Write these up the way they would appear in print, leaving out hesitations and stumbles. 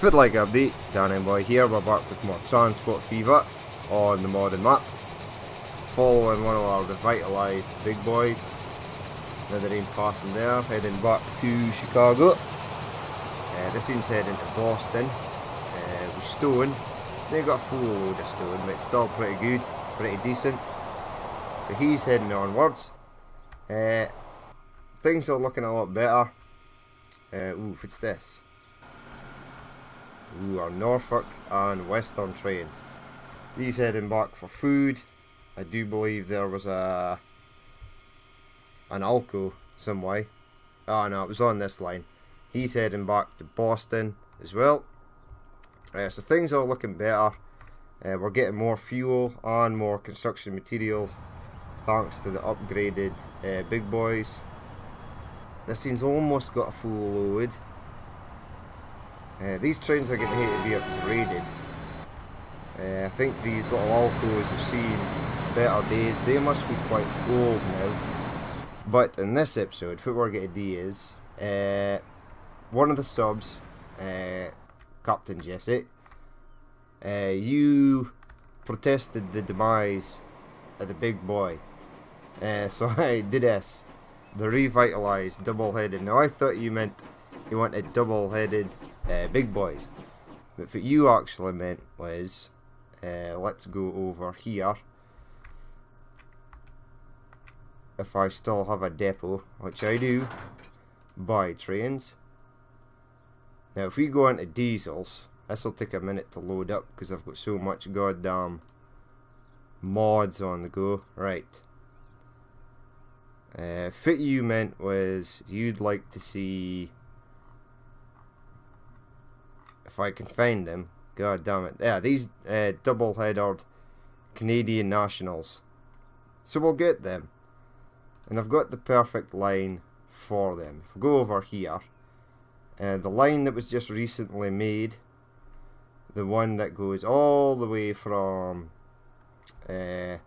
Food like update, Danny Boy here, we're back with more Transport Fever on the modern map. Following one of our revitalised big boys. Another rain passing there, heading back to Chicago. This one's heading to Boston with stone. It's now got a full load of stone, but it's still pretty good, pretty decent. So he's heading onwards. Things are looking a lot better. Ooh, what's this? Ooh, our Norfolk and Western train. He's heading back for food. I do believe there was an Alco some way. Oh no, it was on this line. He's heading back to Boston as well. So things are looking better. We're getting more fuel and more construction materials thanks to the upgraded big boys. This thing's almost got a full load. These trains are getting to be upgraded. I think these little Alcos have seen better days. They must be quite old now. But in this episode, what we're going to do is one of the subs, Captain Jesse, you protested the demise of the big boy. So I did this, the revitalised double-headed. Now I thought you meant you wanted double-headed big boys, but what you actually meant was, let's go over here. If I still have a depot, which I do, buy trains. Now if we go into diesels, this will take a minute to load up because I've got so much goddamn mods on the go. Right. What you meant was you'd like to see, if I can find them, god damn it, yeah, these double-headed Canadian nationals. So we'll get them. And I've got the perfect line for them. If we go over here, the line that was just recently made, the one that goes all the way from the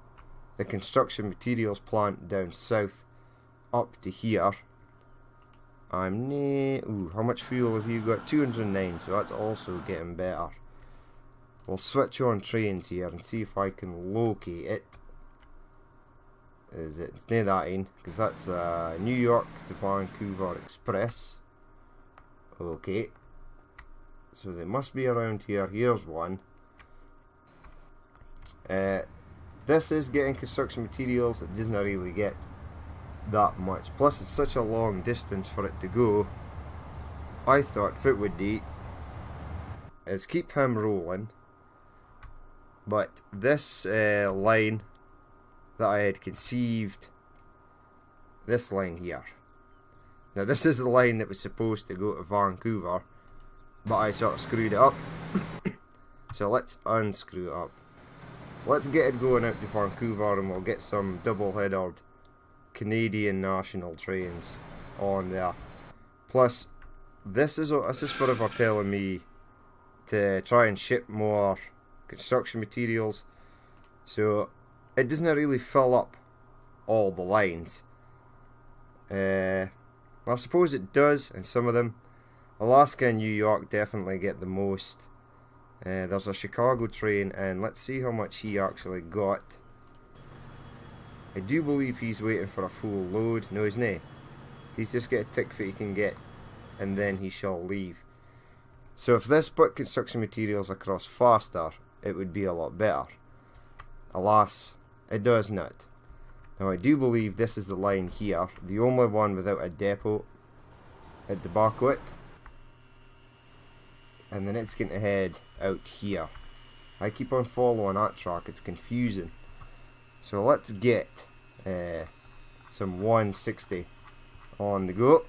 construction materials plant down south up to here. Ooh, how much fuel have you got? 209, so that's also getting better. We'll switch on trains here and see if I can locate it. It's near that end, because that's New York to Vancouver Express. Okay. So they must be around here. Here's one. This is getting construction materials. It doesn't really get that much. Plus it's such a long distance for it to go. I thought what would do is keep him rolling. But this line that I had conceived, this line here. Now this is the line that was supposed to go to Vancouver, but I sort of screwed it up. So let's unscrew it up. Let's get it going out to Vancouver and we'll get some double-headed Canadian national trains on there. Plus, this is forever telling me to try and ship more construction materials, so it doesn't really fill up all the lines. I suppose it does, and some of them. Alaska and New York definitely get the most. There's a Chicago train, and let's see how much he actually got. I do believe he's waiting for a full load. No, he's not. He's just got a tick that he can get, and then he shall leave. So if this put construction materials across faster, it would be a lot better. Alas, it does not. Now I do believe this is the line here, the only one without a depot at the back of it. And then it's going to head out here. I keep on following that track, it's confusing. So let's get some 160 on the go.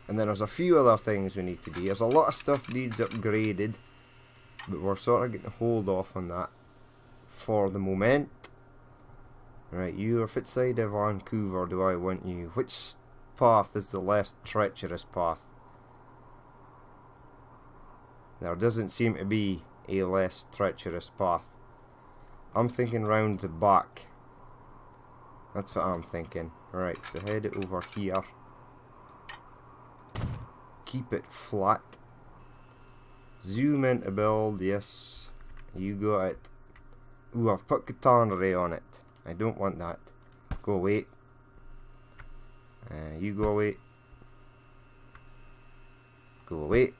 And then there's a few other things we need to do. There's a lot of stuff needs upgraded, but we're sort of getting to hold off on that for the moment. Right, you are fit side of Vancouver, do I want you? Which path is the less treacherous path? There doesn't seem to be a less treacherous path. I'm thinking round the back. That's what I'm thinking. Right, so head it over here. keep it flat. Zoom in to build, yes, you got it. Ooh, I've put katana ray on it. I don't want that. Go away. You go away. Go away.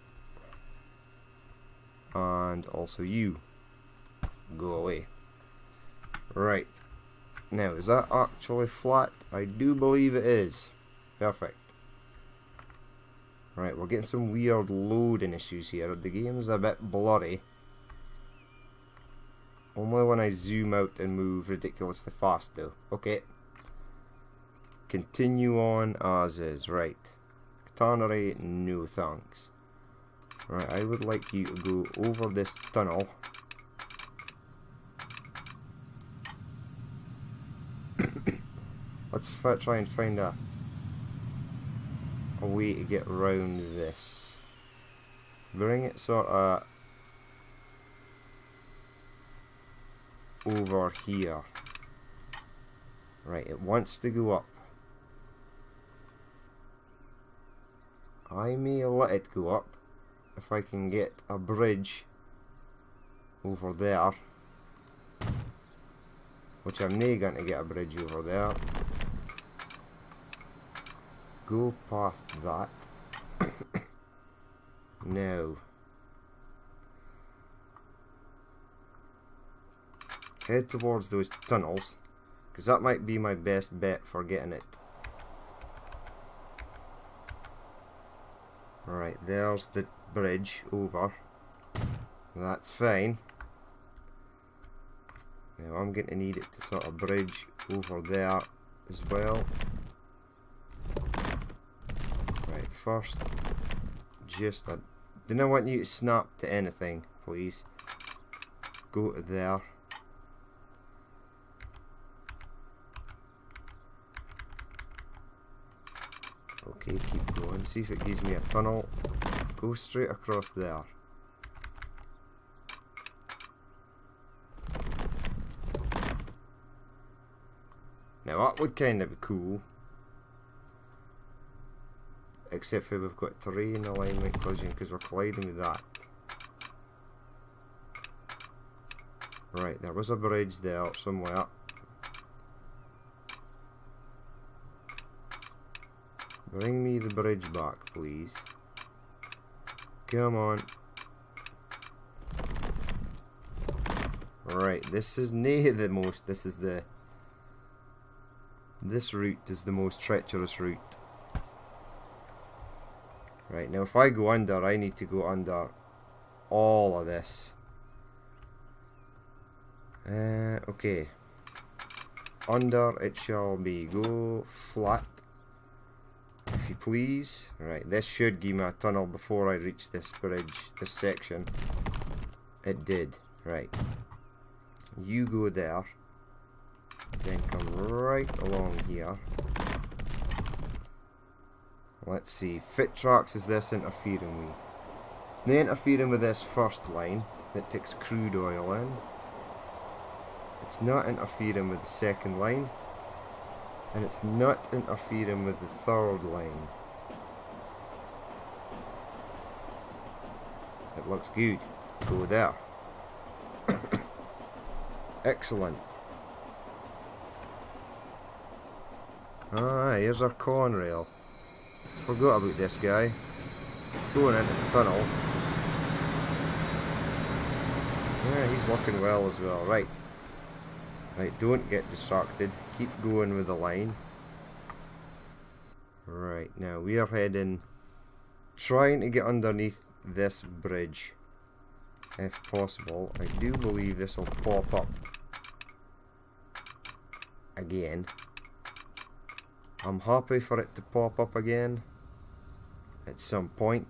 And also you. Go away. Right. Now, is that actually flat? I do believe it is. Perfect. Right, we're getting some weird loading issues here. The game's a bit blurry. Only when I zoom out and move ridiculously fast though. Okay. Continue on as is. Right. Katana ray, no thanks. Right, I would like you to go over this tunnel. Let's try and find a way to get around this. Bring it sort of over here. Right, it wants to go up. I may let it go up if I can get a bridge over there, which I'm not going to get a bridge over there. Go past that. Now head towards those tunnels, because that might be my best bet for getting it. Alright, there's the bridge over. That's fine. Now I'm going to need it to sort of bridge over there as well. Right, first, just didn't want you to snap to anything, please. Go to there. Okay, keep going. See if it gives me a tunnel. Go straight across there. Now that would kind of be cool. Except for we've got terrain alignment collision because we're colliding with that. Right, there was a bridge there somewhere. Bring me the bridge back, please. Come on. Right, this is near the most. This route is the most treacherous route. Right, now if I go under, I need to go under all of this. Okay. Under it shall be. Go flat, if you please. Right, this should give me a tunnel before I reach this bridge, this section. It did. Right. You go there. Then come right along here. Let's see. Fit tracks is this interfering with? It's not interfering with this first line that takes crude oil in. It's not interfering with the second line. And it's not interfering with the third line. It looks good. Go there. Excellent. Ah, here's our Conrail. Forgot about this guy. He's going into the tunnel. Yeah, he's working well as well. Right. Right, don't get distracted. Keep going with the line. Right, now we are heading, trying to get underneath this bridge. If possible. I do believe this will pop up again. I'm happy for it to pop up again at some point.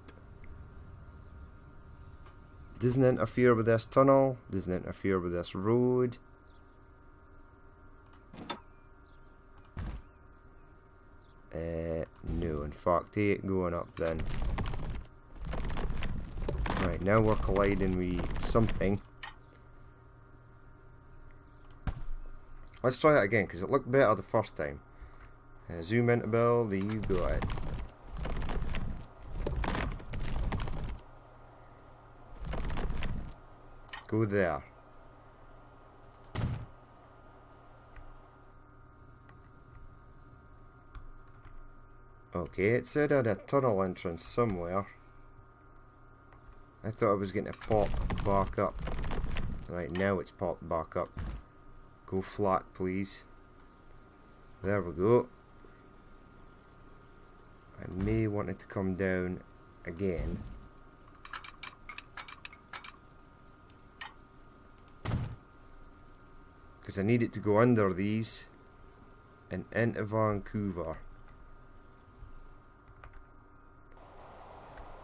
Doesn't interfere with this tunnel, doesn't interfere with this road. No, in fact, it going up then. Right, now we're colliding with something. Let's try it again, because it looked better the first time. Zoom into build, you got it. Go there. Okay, it said I had a tunnel entrance somewhere. I thought I was going to pop back up. Right, now it's popped back up. Go flat, please. There we go. I may want it to come down again. Because I need it to go under these and into Vancouver.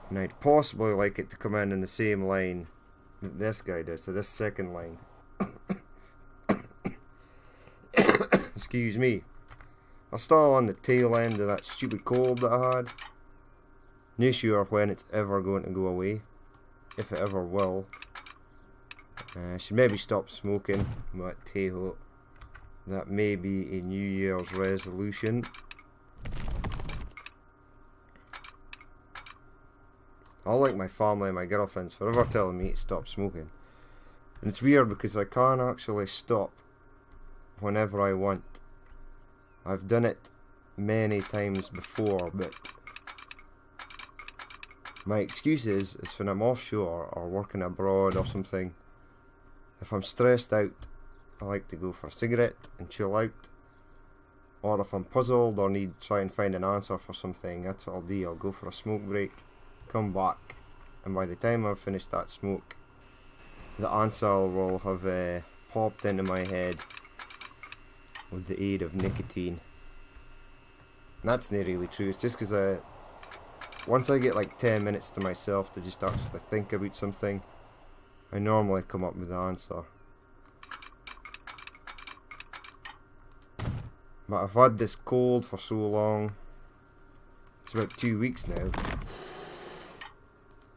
And I'd possibly like it to come in the same line that this guy does, so this second line. Excuse me. I'm still on the tail end of that stupid cold that I had. Not sure when it's ever going to go away. If it ever will. I should maybe stop smoking, but hey-ho. That may be a New Year's resolution. I like my family and my girlfriend's forever telling me to stop smoking. And it's weird because I can't actually stop whenever I want. I've done it many times before, but my excuse is when I'm offshore or working abroad or something. If I'm stressed out, I like to go for a cigarette and chill out. Or if I'm puzzled or need to try and find an answer for something, that's what I'll do. I'll go for a smoke break, come back, and by the time I've finished that smoke, the answer will have popped into my head with the aid of nicotine. And that's not really true. It's just because once I get like 10 minutes to myself to just actually think about something, I normally come up with the answer. But I've had this cold for so long. It's about 2 weeks now.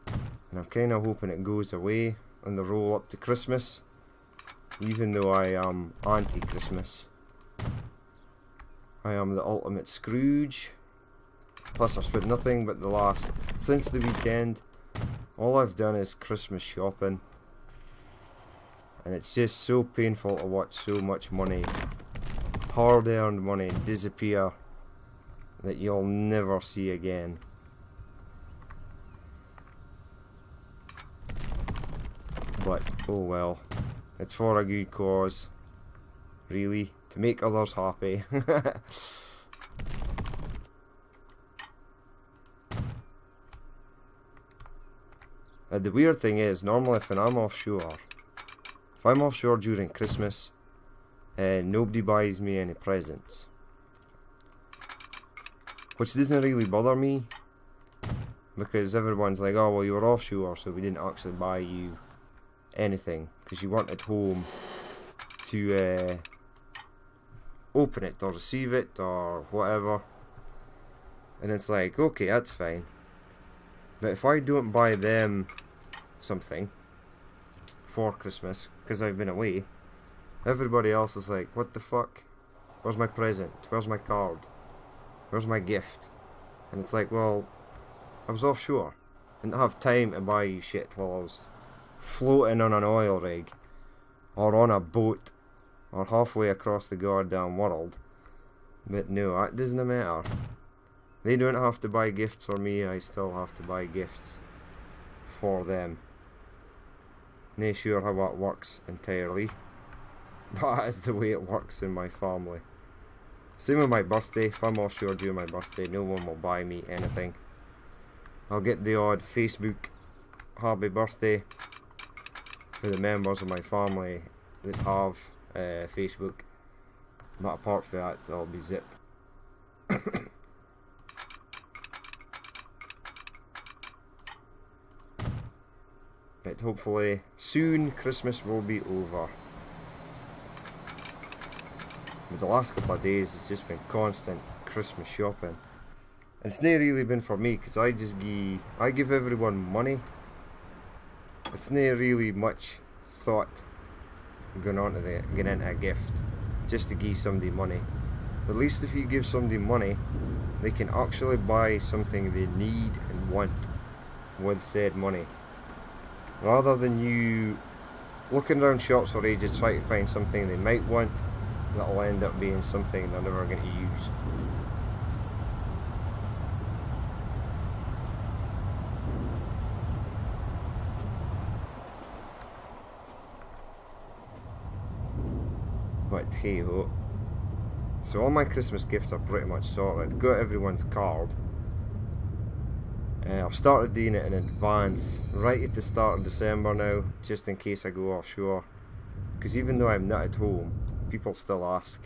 And I'm kind of hoping it goes away on the roll up to Christmas. Even though I am anti-Christmas. I am the ultimate Scrooge. Plus I've spent nothing but since the weekend, all I've done is Christmas shopping. And it's just so painful to watch so much money, hard earned money, disappear that you'll never see again. But oh well, it's for a good cause, really, to make others happy. The weird thing is, normally when I'm offshore, if I'm offshore during Christmas, nobody buys me any presents. Which doesn't really bother me, because everyone's like, oh well, you were offshore, so we didn't actually buy you anything, because you weren't at home to open it or receive it or whatever. And it's like, okay, that's fine. But if I don't buy them something for Christmas because I've been away, everybody else is like, what the fuck? Where's my present? Where's my card? Where's my gift? And it's like, well, I was offshore. I didn't have time to buy you shit while I was floating on an oil rig or on a boat or halfway across the goddamn world. But no, it doesn't matter. They don't have to buy gifts for me, I still have to buy gifts for them. Not sure how that works entirely, but that is the way it works in my family. Same with my birthday. If I'm offshore during my birthday, no one will buy me anything. I'll get the odd Facebook happy birthday for the members of my family that have Facebook, but apart from that, I'll be zip. But hopefully soon Christmas will be over. But the last couple of days it's just been constant Christmas shopping. And it's not really been for me, because I give everyone money. It's not really much thought going on to getting into a gift just to give somebody money. But at least if you give somebody money, they can actually buy something they need and want with said money, rather than you looking around shops for ages trying to find something they might want that'll end up being something they're never going to use. But hey ho. So all my Christmas gifts are pretty much sorted. Got everyone's card. I've started doing it in advance, right at the start of December now, just in case I go offshore. Because even though I'm not at home, people still ask,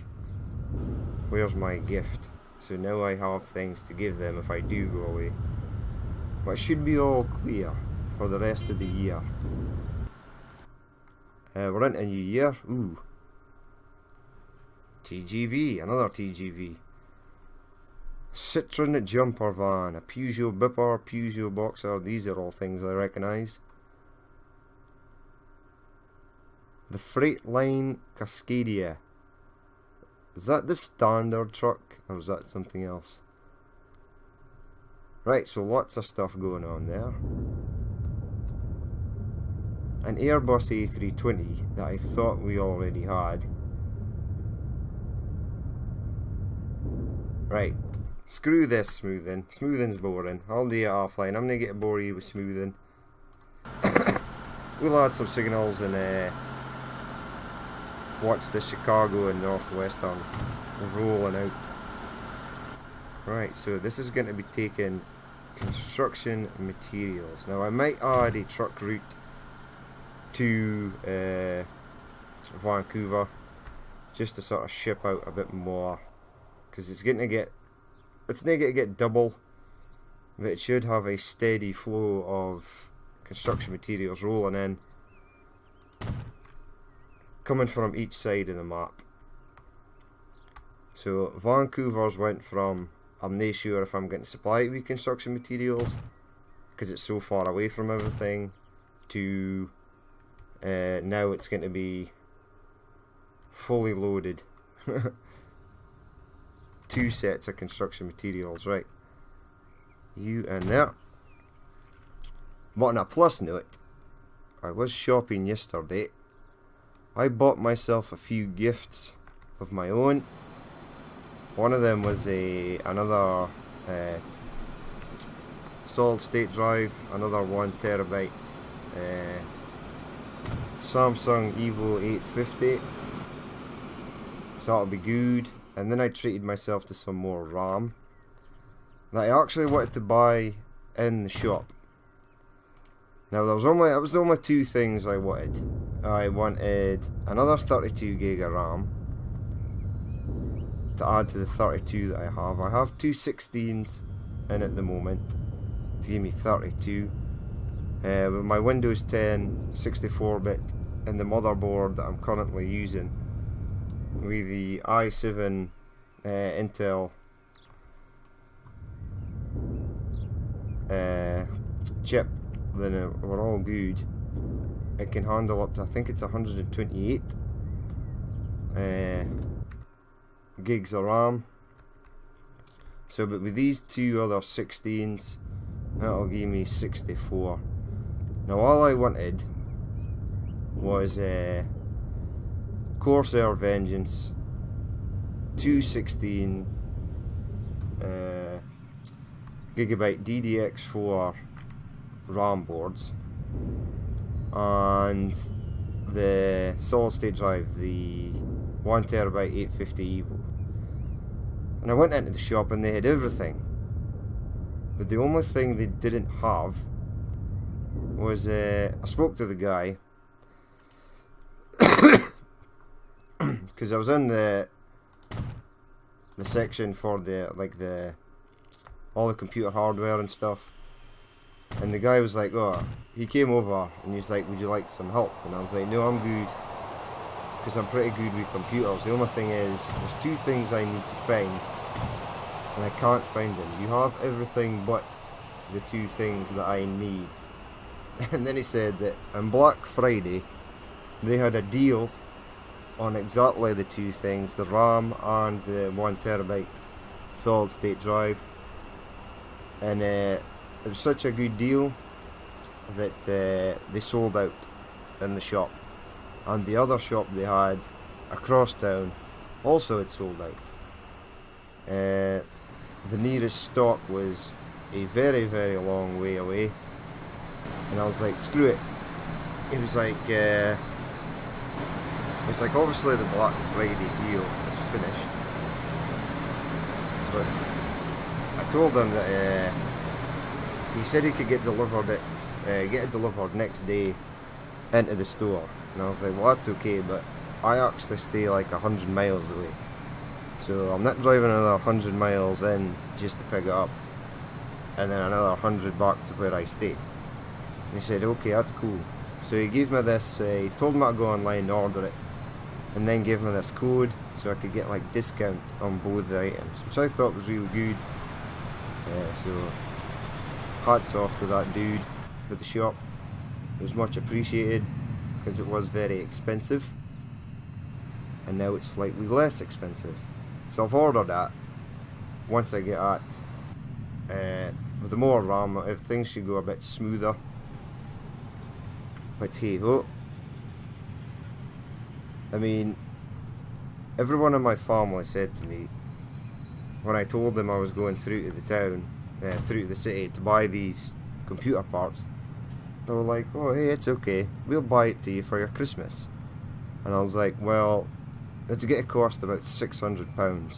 where's my gift? So now I have things to give them if I do go away. But it should be all clear for the rest of the year. We're into a new year. Ooh. TGV, another TGV. Citroen jumper van, a Peugeot Bipper, Peugeot Boxer, these are all things I recognise. The Freightliner Cascadia. Is that the standard truck, or is that something else? Right, so lots of stuff going on there. An Airbus A320 that I thought we already had. Right, screw this smoothing. Smoothing's boring. I'll do it offline. I'm going to get bore you with smoothing. We'll add some signals and watch the Chicago and Northwestern rolling out. Right, so this is going to be taking construction materials. Now I might add a truck route to Vancouver just to sort of ship out a bit more, because it's going to get double, but it should have a steady flow of construction materials rolling in, coming from each side of the map. So Vancouver's went from, I'm not sure if I'm getting supplied with construction materials because it's so far away from everything, to now it's going to be fully loaded. 2 sets of construction materials, right? You and there. But on a plus note, I was shopping yesterday. I bought myself a few gifts of my own. One of them was another solid state drive, another 1TB Samsung Evo 850. So that'll be good. And then I treated myself to some more RAM that I actually wanted to buy in the shop. Now that was the only 2 things I wanted. I wanted another 32 gig of RAM to add to the 32 that I have. I have 2 16s in at the moment to give me 32. With my Windows 10 64-bit and the motherboard that I'm currently using, with the i7 Intel chip, then we're all good. It can handle up to, I think it's 128 gigs of RAM. So, but with these 2 other 16s, that'll give me 64. Now all I wanted was Corsair Vengeance, 216 gigabyte DDX4 RAM boards, and the solid state drive, the 1TB 850 Evo. And I went into the shop and they had everything, but the only thing they didn't have was I spoke to the guy because I was in the section for all the computer hardware and stuff, and the guy was like, oh, he came over and he's like, would you like some help? And I was like, no, I'm good, because I'm pretty good with computers. The only thing is, there's 2 things I need to find and I can't find them. You have everything but the 2 things that I need. And then he said that on Black Friday they had a deal on exactly the 2 things, the RAM and the 1TB solid state drive, and it was such a good deal that they sold out in the shop. and the other shop they had across town also had sold out. The nearest stock was a very, very long way away, and I was like, screw it. It was like obviously the Black Friday deal is finished, but I told him that he said he could get it delivered next day into the store, and I was like, well, that's okay, but I actually stay like 100 miles away, so I'm not driving another 100 miles in just to pick it up and then another 100 back to where I stay. And he said, okay, that's cool. So he gave me this, he told me to go online and order it, and then gave me this code so I could get like discount on both the items, which I thought was really good. So hats off to that dude for the shop. It was much appreciated because it was very expensive, and now it's slightly less expensive. So I've ordered that. Once I get at with the more RAM, things should go a bit smoother. But hey ho. I mean, everyone in my family said to me, when I told them I was going through to the town, through to the city to buy these computer parts, they were like, oh hey, it's okay, we'll buy it to you for your Christmas. And I was like, well, it's going to cost about £600.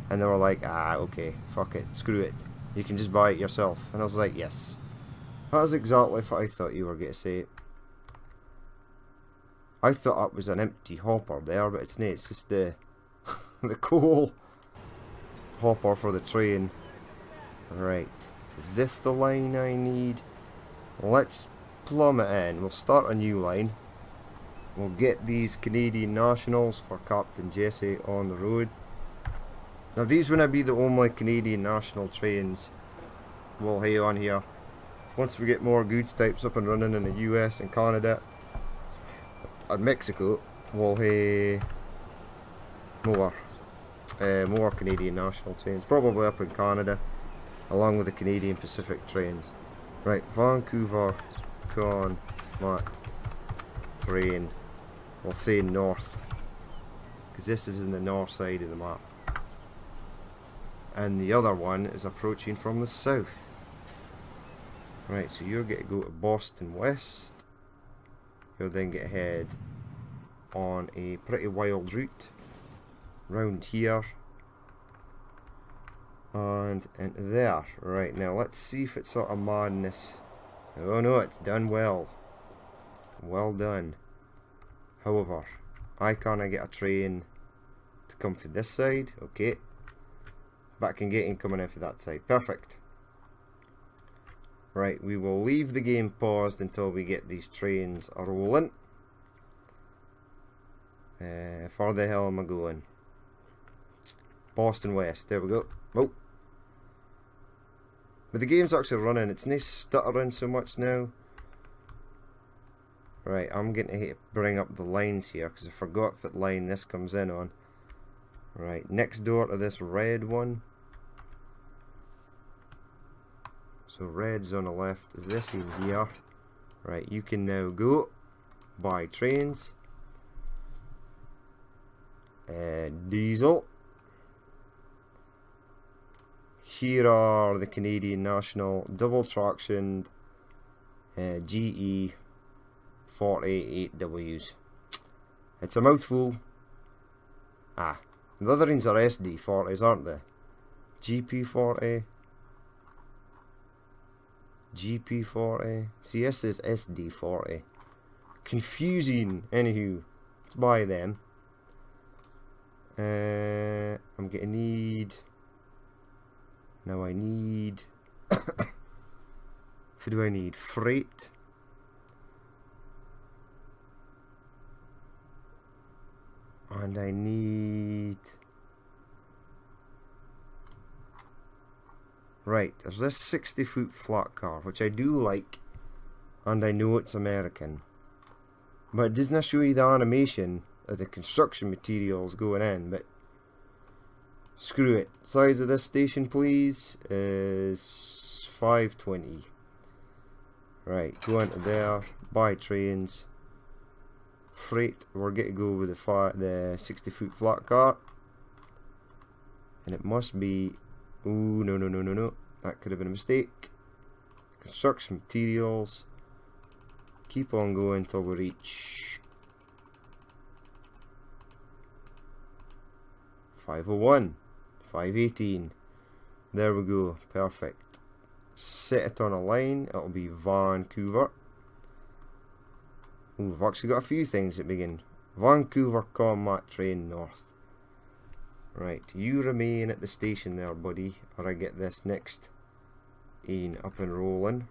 And they were like, ah, okay, fuck it, screw it, you can just buy it yourself. And I was like, yes, that is exactly what I thought you were going to say. I thought that was an empty hopper there, but it's not. It's just the the coal hopper for the train. Right, is this the line I need? Let's plumb it in. We'll start a new line. We'll get these Canadian nationals for Captain Jesse on the road. Now these wouldn't be the only Canadian national trains we'll have on here. Once we get more goods types up and running in the US and Canada and Mexico, we'll have more Canadian national trains, probably up in Canada, along with the Canadian Pacific trains. Right, Vancouver, Mat train. We'll say north, because this is in the north side of the map. And the other one is approaching from the south. Right, so you're going to go to Boston West. You'll then get ahead on a pretty wild route round here and into there. Right, now let's see if it's sort of madness. Oh no, it's done well. Well done. However, I can't get a train to come from this side. Okay, but I can get in coming in from that side. Perfect. Right, we will leave the game paused until we get these trains rolling. For the hell am I going? Boston West, there we go. Oh. But the game's actually running, it's not stuttering so much now. Right, I'm going to bring up the lines here because I forgot what line this comes in on. Right, next door to this red one. So red's on the left, this in here. Right, you can now go buy trains. Diesel. Here are the Canadian National double tractioned GE 48Ws. It's a mouthful. Ah, the other ones are SD40s, aren't they? GP40. GP40. See, this is SD40. Confusing. Anywho, let's buy them. I'm gonna need. Now I need. What do I need? Freight. And I need. Right, there's this 60-foot flat car, which I do like, and I know it's American. But it doesn't show you the animation of the construction materials going in, but screw it. Size of this station, please, is 520. Right, go into there, buy trains. freight, we're going to go with the 60-foot flat car. And it must be... Oh, no. That could have been a mistake. Construction materials. Keep on going until we reach 501. 518. There we go. Perfect. Set it on a line. It'll be Vancouver. Ooh, we've actually got a few things that begin. Vancouver Combat Train North. Right, you remain at the station there, buddy, or I get this next in up and rolling.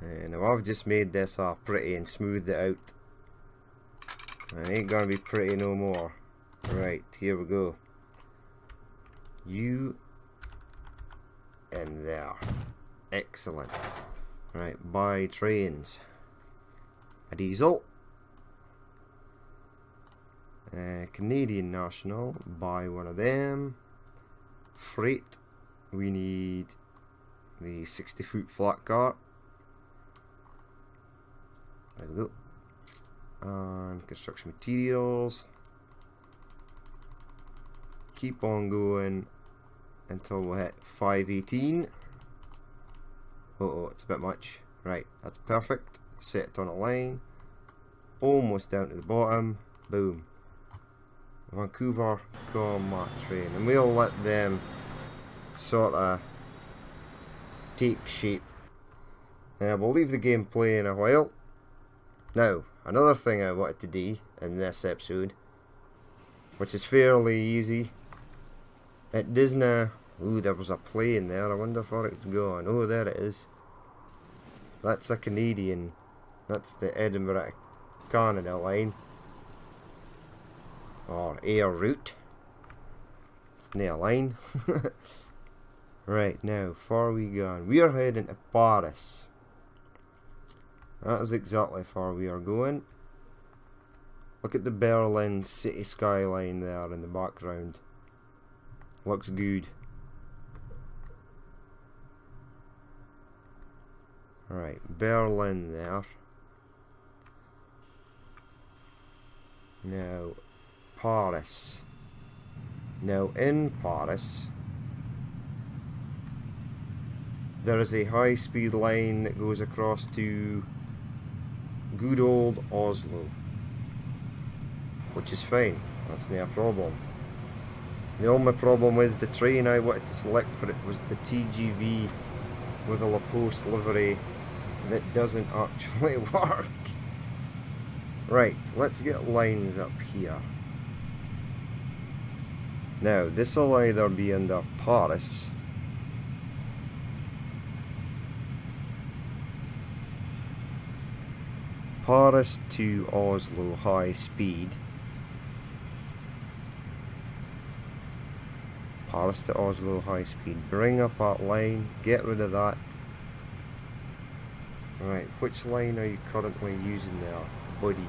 And now I've just made this all pretty and smoothed it out. It ain't gonna be pretty no more. Right, here we go. You in there. Excellent. Right, buy trains. A diesel. Canadian National, buy one of them. Freight, we need the 60-foot flat car. There we go. And construction materials. Keep on going until we hit 518. Oh, it's a bit much. Right, that's perfect. Set it on a line. Almost down to the bottom. Boom. Vancouver Combat Train. And we'll let them sort of take shape. We'll leave the game playing a while. Now, another thing I wanted to do in this episode, which is fairly easy. It doesn't... Ooh, there was a plane there. I wonder where it's going. Oh, there it is. That's a Canadian. That's the Edinburgh Canada line. Or air route. It's near a line. Right, now, far we gone? We are heading to Paris. That is exactly far we are going. Look at the Berlin city skyline there in the background. Looks good. Alright, Berlin there. Now, Paris. Now, in Paris, there is a high-speed line that goes across to good old Oslo, which is fine. That's no problem. The only problem is the train I wanted to select for it was the TGV with a La Poste livery that doesn't actually work. Right, let's get lines up here. Now, this will either be under Paris to Oslo high speed. Paris to Oslo high speed. Bring up that line, get rid of that. Right, which line are you currently using there, buddy?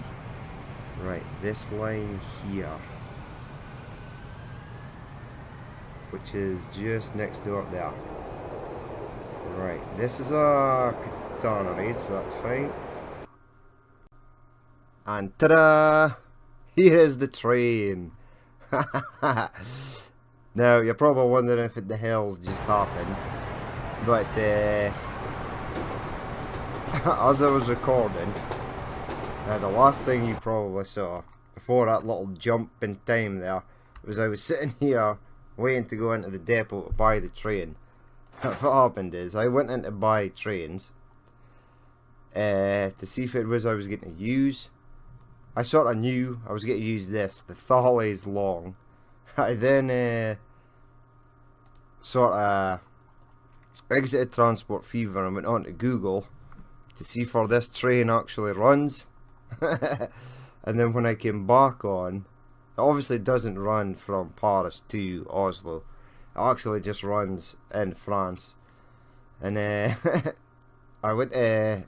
Right, this line here, which is just next door there. Right, this is a katana raid, so that's fine. And ta-da! Here is the train. Now, you're probably wondering if the hell's just happened, but as I was recording, the last thing you probably saw before that little jump in time there was I was sitting here waiting to go into the depot to buy the train. What happened is I went in to buy trains to see if it was I was getting to use. I sort of knew I was going to use this, the Thalys long. I then sort of exited Transport Fever and went on to Google to see if this train actually runs. And then when I came back on, it obviously doesn't run from Paris to Oslo. It actually just runs in France. And I went to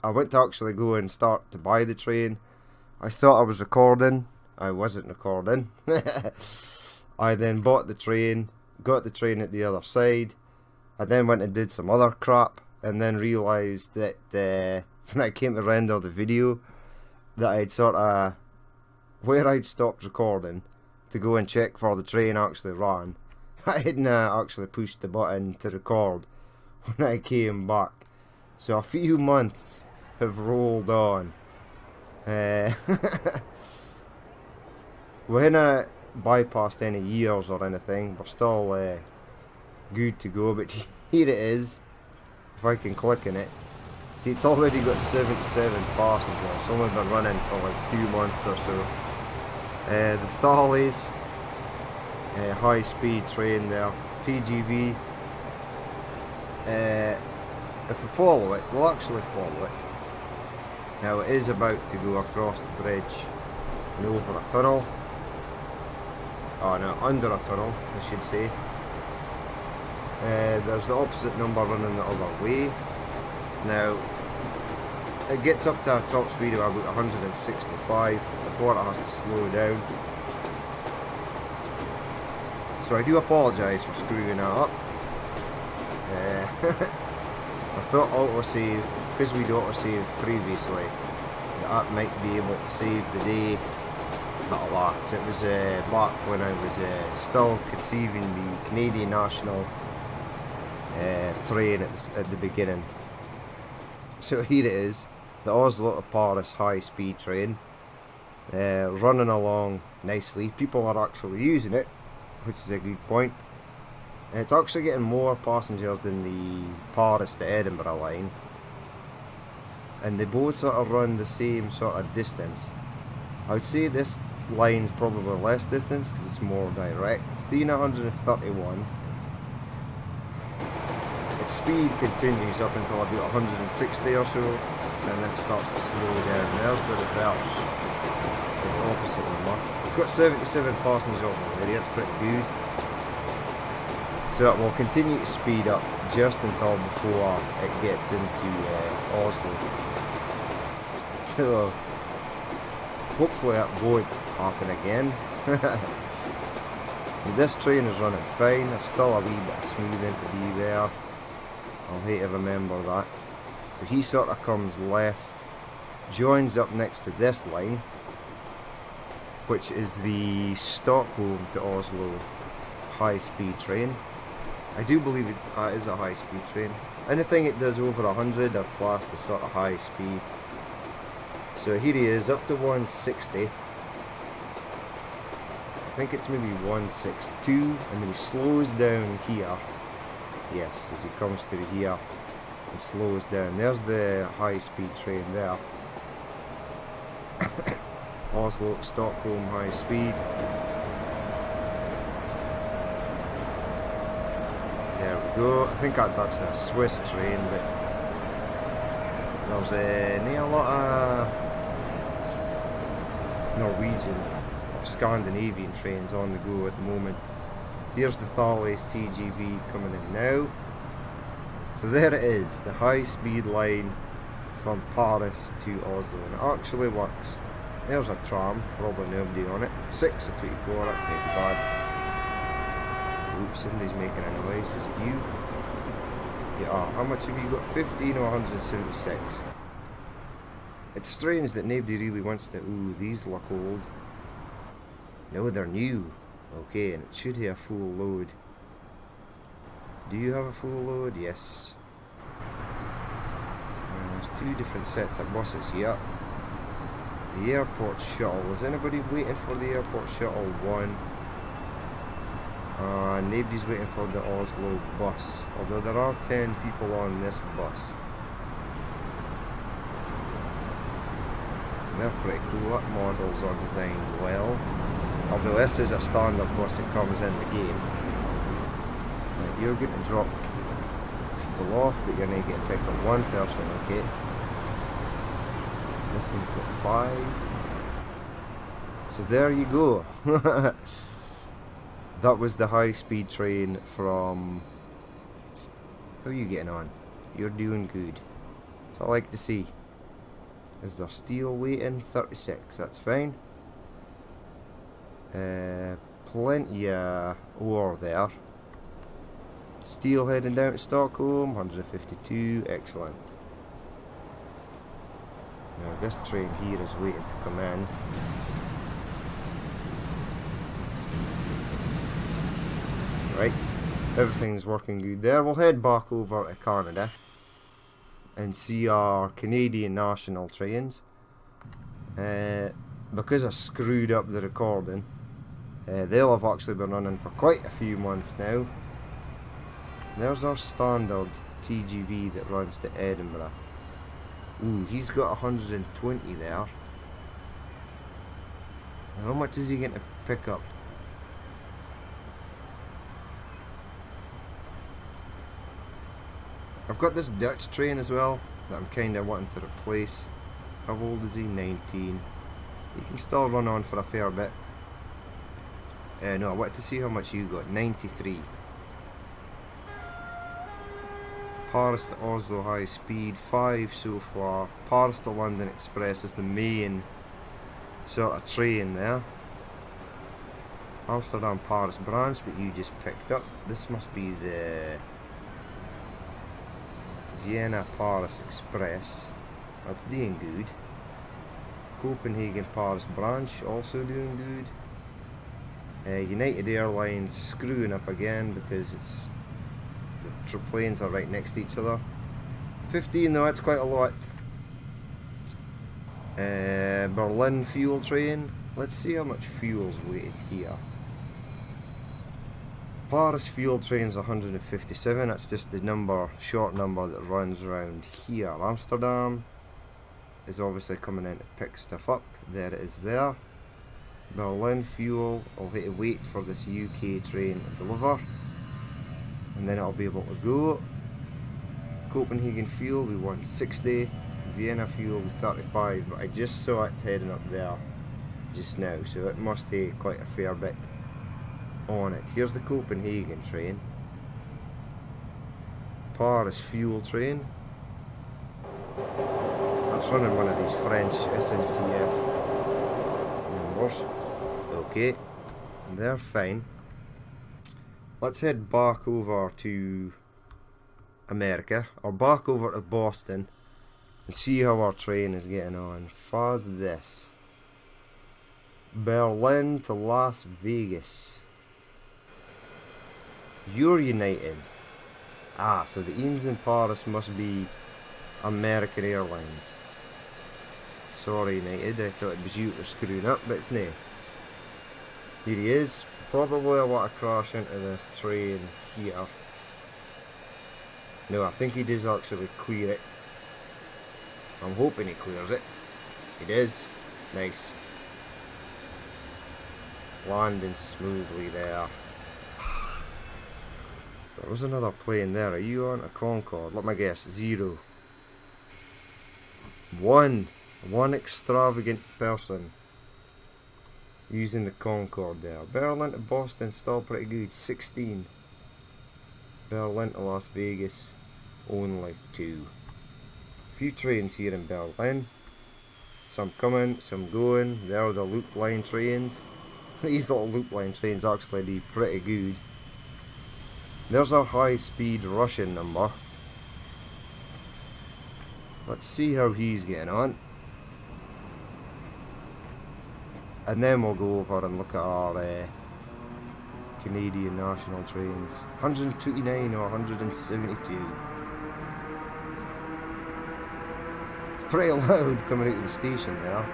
actually go and start to buy the train. I thought I was recording. I wasn't recording. I then bought the train, got the train at the other side. I then went and did some other crap. and then realised that when I came to render the video, that I'd sort of, where I'd stopped recording to go and check for the train actually ran, I hadn't actually pushed the button to record when I came back. So a few months have rolled on. We hadn't bypassed any years or anything, we're still good to go, but here it is. If I can click in it, see it's already got 77 passengers. It's only been running for like 2 months or so. The Thalys high speed train there, TGV. If we follow it, we'll actually follow it. Now it is about to go across the bridge and over a tunnel. Oh no, under a tunnel I should say. There's the opposite number running the other way. Now it gets up to a top speed of about 165 before it has to slow down. So I do apologise for screwing that up. I thought autosave, because we'd autosaved previously, the app might be able to save the day. But alas, it was back when I was still conceiving the Canadian National train at the beginning. So here it is, the Oslo to Paris high speed train, running along nicely. People are actually using it, which is a good point. It's actually getting more passengers than the Paris to Edinburgh line, and they both sort of run the same sort of distance. I would say this line's probably less distance because it's more direct. It's doing 131. Its speed continues up until about 160 or so, and then it starts to slow down. There's the reverse. It's opposite number. It's got 77 passengers already, that's pretty good. So it will continue to speed up just until before it gets into Oslo. So hopefully that won't happen again. This train is running fine. There's still a wee bit of smoothing to be there. I'll hate to remember that. So he sort of comes left, joins up next to this line, which is the Stockholm to Oslo high-speed train. I do believe it is a high-speed train. Anything it does over 100 I've classed as sort of high speed. So here he is, up to 160. I think it's maybe 162, and then he slows down here. Yes, as he comes through here, it slows down. There's the high-speed train there. Oslo, Stockholm, high speed. There we go. I think that's actually a Swiss train, but there's a lot of Norwegian or Scandinavian trains on the go at the moment. Here's the Thalys TGV coming in now. So there it is, the high speed line from Paris to Oslo, and it actually works. There's a tram, probably nobody on it. 6 of 24, that's not too bad. Oops, somebody's making a noise. Is it you? Yeah, how much have you got? 15 or 176? It's strange that nobody really wants to. Ooh, these look old. No, they're new. Okay, and it should have a full load. Do you have a full load? Yes. There's 2 different sets of buses here. The airport shuttle. Is anybody waiting for the airport shuttle 1? Nobody's waiting for the Oslo bus, although there are 10 people on this bus. They're pretty cool. What models are designed well. Although this is a standard bus that comes in the game. Right, you're going to drop people off, but you're going to get to pick up 1 person, okay? This one's got 5. So there you go. That was the high-speed train from... How are you getting on? You're doing good. That's all I like to see. Is there steel waiting? 36, that's fine. Plenty of ore there. Steel heading down to Stockholm, 152, excellent. Now this train here is waiting to come in. Right, everything's working good there. We'll head back over to Canada and see our Canadian national trains. Because I screwed up the recording, they'll have actually been running for quite a few months now. There's our standard TGV that runs to Edinburgh. Ooh, he's got 120 there. How much is he going to pick up? I've got this Dutch train as well that I'm kind of wanting to replace. How old is he? 19. He can still run on for a fair bit. No, I wanted to see how much you got. 93. Paris to Oslo high speed, 5 so far. Paris to London Express is the main sort of train there. Amsterdam Paris branch, but you just picked up. This must be the Vienna Paris Express. That's doing good. Copenhagen Paris branch also doing good. United Airlines screwing up again because it's the planes are right next to each other. 15 though, that's quite a lot. Berlin fuel train. Let's see how much fuel's weighted here. Paris fuel train's 157. That's just the number, short number that runs around here. Amsterdam is obviously coming in to pick stuff up. There it is there. Berlin fuel, I'll hit a wait for this UK train to deliver, and then I'll be able to go. Copenhagen fuel, we want 60. Vienna fuel, 35. But I just saw it heading up there just now, so it must take quite a fair bit on it. Here's the Copenhagen train. Paris fuel train. That's running one of these French SNCF numbers. Okay, they're fine. Let's head back over to America, or back over to Boston, and see how our train is getting on. Faz this. Berlin to Las Vegas. You're United. Ah, so the Eames in Paris must be American Airlines. Sorry United, I thought it was you that were screwing up, but it's no. Here he is. Probably I want to crash into this train here. No, I think he does actually clear it. I'm hoping he clears it. He does. Nice. Landing smoothly there. There was another plane there. Are you on a Concorde? Let me guess. 0. One extravagant person using the Concorde there. Berlin to Boston still pretty good. 16. Berlin to Las Vegas only 2. Few trains here in Berlin. Some coming, some going. There are the loop line trains. These little loop line trains actually do pretty good. There's our high speed Russian number. Let's see how he's getting on. And then we'll go over and look at our Canadian national trains. 129 or 172. It's pretty loud coming out of the station there.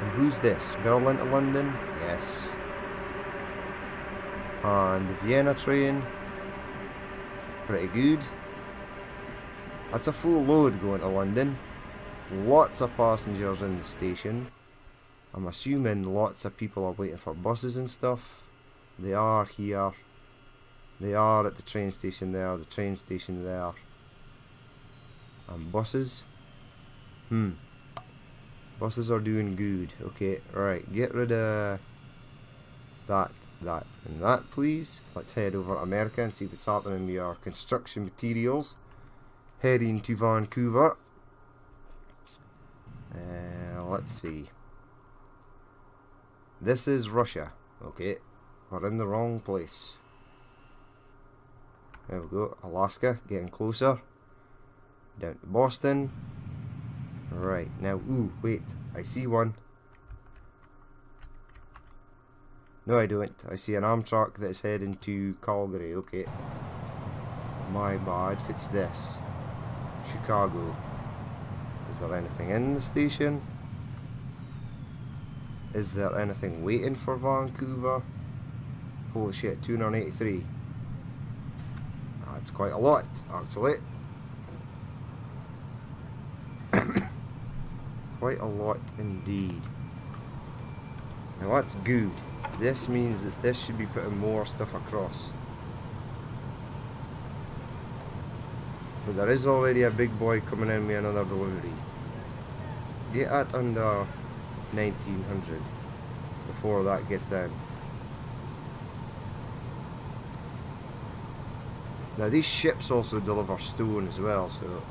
And who's this? Berlin to London? Yes. And the Vienna train. Pretty good. That's a full load going to London. Lots of passengers in the station. I'm assuming lots of people are waiting for buses and stuff. They are here. They are at the train station there, the train station there. And buses. Buses are doing good. Okay, right. Get rid of that, and that, please. Let's head over to America and see what's happening with our construction materials. Heading to Vancouver. Let's see. This is Russia. Okay. We're in the wrong place. There we go. Alaska, getting closer. Down to Boston. Right, now, ooh, wait. I see one. No, I don't. I see an Amtrak that's heading to Calgary. Okay. My bad. If it's this. Chicago. Is there anything in the station? Is there anything waiting for Vancouver? Holy shit, 283. That's quite a lot, actually. Quite a lot indeed. Now that's good. This means that this should be putting more stuff across. But there is already a big boy coming in with another delivery. Get at under 1900 before that gets in. Now these ships also deliver stone as well, so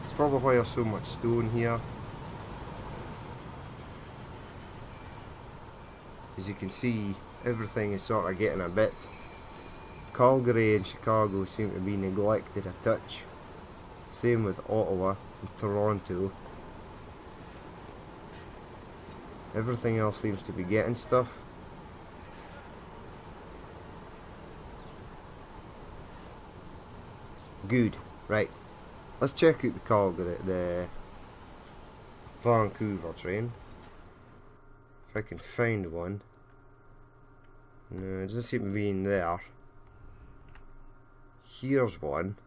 it's probably why there's so much stone here. As you can see, everything is sort of getting a bit. Calgary and Chicago seem to be neglected a touch. Same with Ottawa and Toronto. Everything else seems to be getting stuff. Good. Right. Let's check out the Vancouver train. If I can find one. No, it doesn't seem to be in there. Here's one.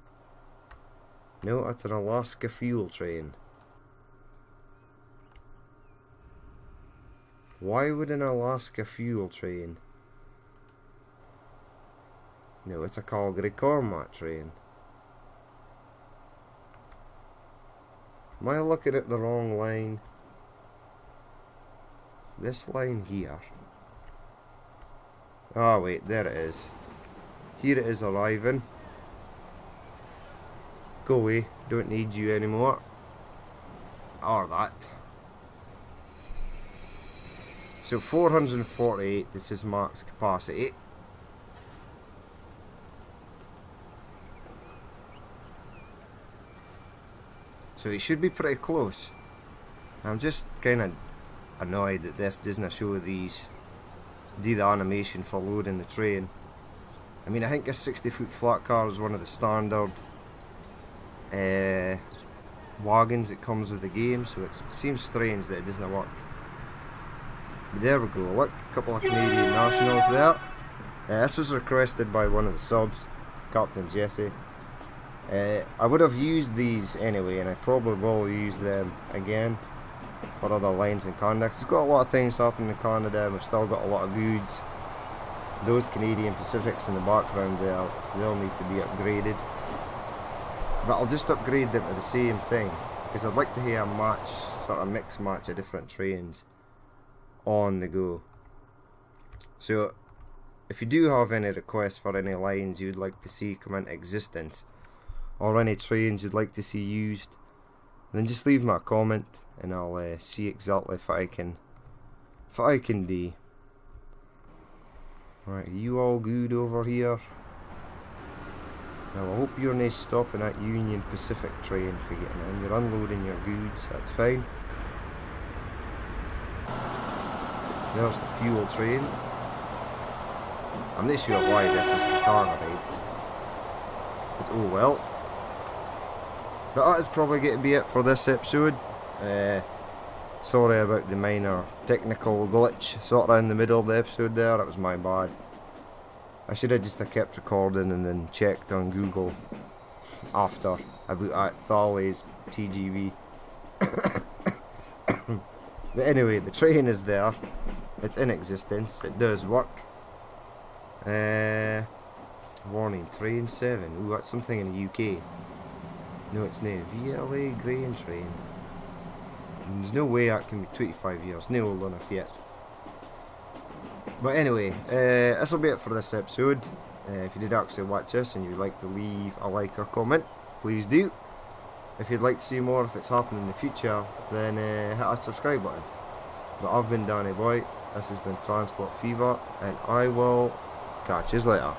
No, that's an Alaska fuel train. Why would an Alaska fuel train? No, it's a Calgary Cormat train. Am I looking at the wrong line? This line here. Ah, wait, there it is. Here it is arriving. Go away, don't need you anymore. Or that. So 448, this is max capacity. So it should be pretty close. I'm just kind of annoyed that this doesn't show the animation for loading the train. I mean, I think a 60-foot flat car is one of the standard wagons that comes with the game, so it seems strange that it doesn't work. But there we go, look, a couple of Canadian nationals there. This was requested by one of the subs, Captain Jesse. I would have used these anyway, and I probably will use them again for other lines and conducts. We've got a lot of things happening in Canada, and we've still got a lot of goods. Those Canadian Pacifics in the background there, they'll need to be upgraded. But I'll just upgrade them to the same thing, because I'd like to hear a match, sort of mix match of different trains on the go. So if you do have any requests for any lines you'd like to see come into existence, or any trains you'd like to see used, then just leave me a comment and I'll see exactly if I can do. Right, are you all good over here? Now I hope you're not stopping at Union Pacific train for getting in. You're unloading your goods, that's fine. There's the fuel train. I'm not sure why this is retarded, but oh well. But that is probably going to be it for this episode. Sorry about the minor technical glitch sort of in the middle of the episode there, that was my bad. I should have just kept recording and then checked on Google after about Thalys TGV. But anyway, the train is there. It's in existence. It does work. Warning, train 7. Ooh, that's something in the UK. No, it's no VLA grain train. And there's no way that can be 25 years. No old enough yet. But anyway, this will be it for this episode. If you did actually watch this and you'd like to leave a like or comment, please do. If you'd like to see more if it's happening in the future, then hit that subscribe button. But I've been Danny Boy, this has been Transport Fever, and I will Catch you later.